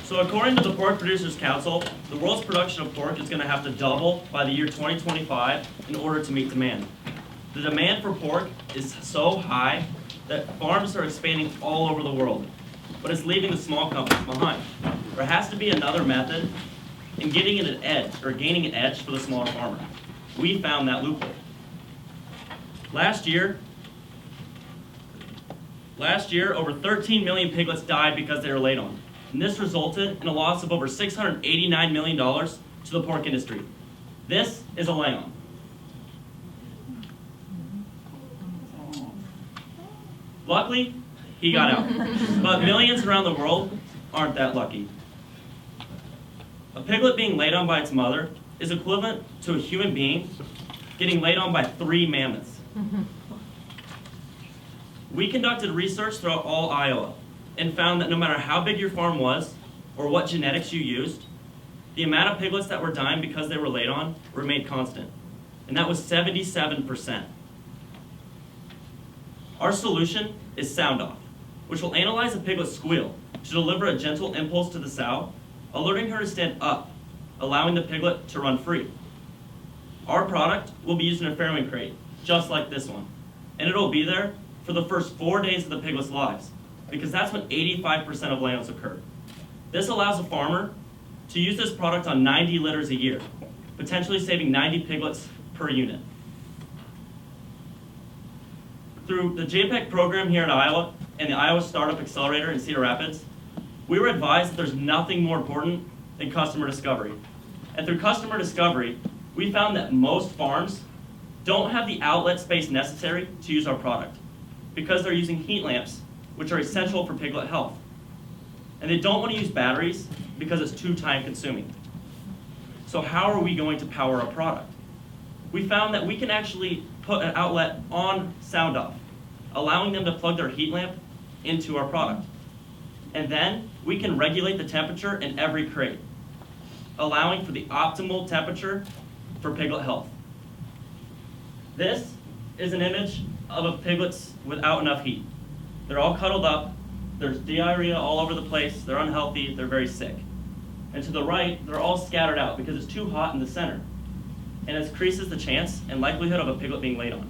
So according to the Pork Producers Council, the world's production of pork is going to have to double by the year 2025 in order to meet demand. The demand for pork is so high that farms are expanding all over the world, but it's leaving the small companies behind. There has to be another method in getting an edge, or gaining an edge for the smaller farmer. We found that loophole. Last year, over 13 million piglets died because they were laid on. And this resulted in a loss of over $689 million to the pork industry. This is a lay-on. Luckily, he got out. But millions around the world aren't that lucky. A piglet being laid on by its mother is equivalent to a human being getting laid on by 3 mammoths. We conducted research throughout all Iowa and found that no matter how big your farm was or what genetics you used, the amount of piglets that were dying because they were laid on remained constant, and that was 77%. Our solution is sound off, which will analyze a piglet's squeal to deliver a gentle impulse to the sow, alerting her to stand up, allowing the piglet to run free. Our product will be used in a farrowing crate, just like this one, and it'll be there for the first 4 days of the piglet's lives, because that's when 85% of lay-ons occur. This allows a farmer to use this product on 90 litters a year, potentially saving 90 piglets per unit. Through the JPEG program here at Iowa and the Iowa Startup Accelerator in Cedar Rapids, we were advised that there's nothing more important than customer discovery. And through customer discovery, we found that most farms don't have the outlet space necessary to use our product because they're using heat lamps, which are essential for piglet health. And they don't want to use batteries because it's too time consuming. So how are we going to power our product? We found that we can actually put an outlet on sound off, allowing them to plug their heat lamp into our product. And then we can regulate the temperature in every crate, allowing for the optimal temperature for piglet health. This is an image of a piglets without enough heat. They're all cuddled up, there's diarrhea all over the place, they're unhealthy, they're very sick. And to the right, they're all scattered out because it's too hot in the center. And it increases the chance and likelihood of a piglet being laid on.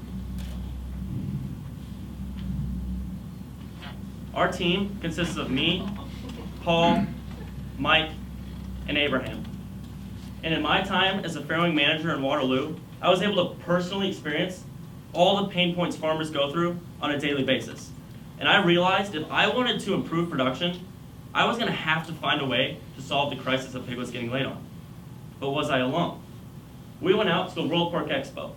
Our team consists of me, Paul, Mike, and Abraham. And in my time as a farrowing manager in Waterloo, I was able to personally experience all the pain points farmers go through on a daily basis. And I realized if I wanted to improve production, I was going to have to find a way to solve the crisis of piglets getting laid on. But was I alone? We went out to the World Pork Expo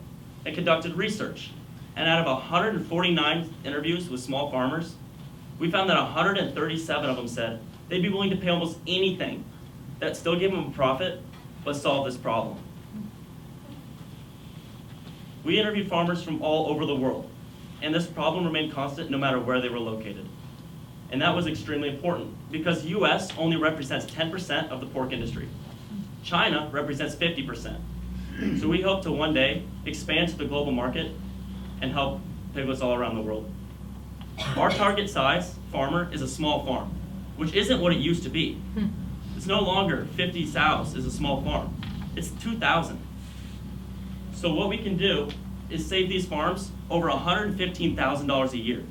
and conducted research. And out of 149 interviews with small farmers, we found that 137 of them said they'd be willing to pay almost anything that still gave them a profit, but solve this problem. We interviewed farmers from all over the world, and this problem remained constant no matter where they were located. And that was extremely important because the US only represents 10% of the pork industry. China represents 50%. So we hope to one day expand to the global market and help piglets all around the world. Our target size farmer is a small farm, which isn't what it used to be. It's no longer 50 sows is a small farm. It's 2,000. So what we can do is save these farms over $115,000 a year.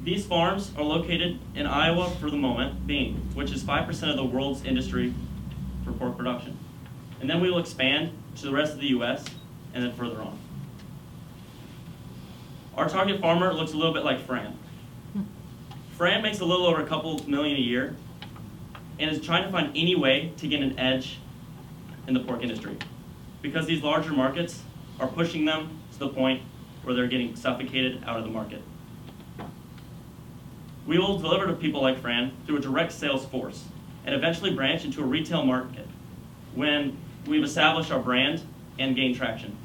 These farms are located in Iowa for the moment being, which is 5% of the world's industry for pork production. And then we will expand to the rest of the US and then further on. Our target farmer looks a little bit like Fran. Fran makes a little over a couple million a year and is trying to find any way to get an edge in the pork industry because these larger markets are pushing them to the point where they're getting suffocated out of the market. We will deliver to people like Fran through a direct sales force and eventually branch into a retail market when we've established our brand and gain traction.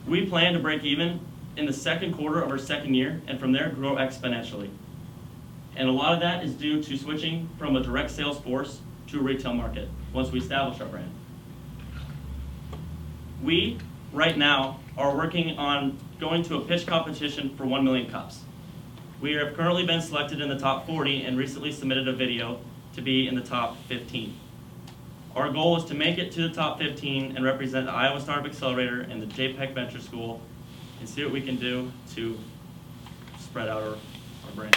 We plan to break even in the second quarter of our second year and from there grow exponentially. And a lot of that is due to switching from a direct sales force to a retail market once we establish our brand. We, right now, are working on going to a pitch competition for 1 million cups. We have currently been selected in the top 40 and recently submitted a video to be in the top 15. Our goal is to make it to the top 15 and represent the Iowa Startup Accelerator and the JPEG Venture School and see what we can do to spread out our brand.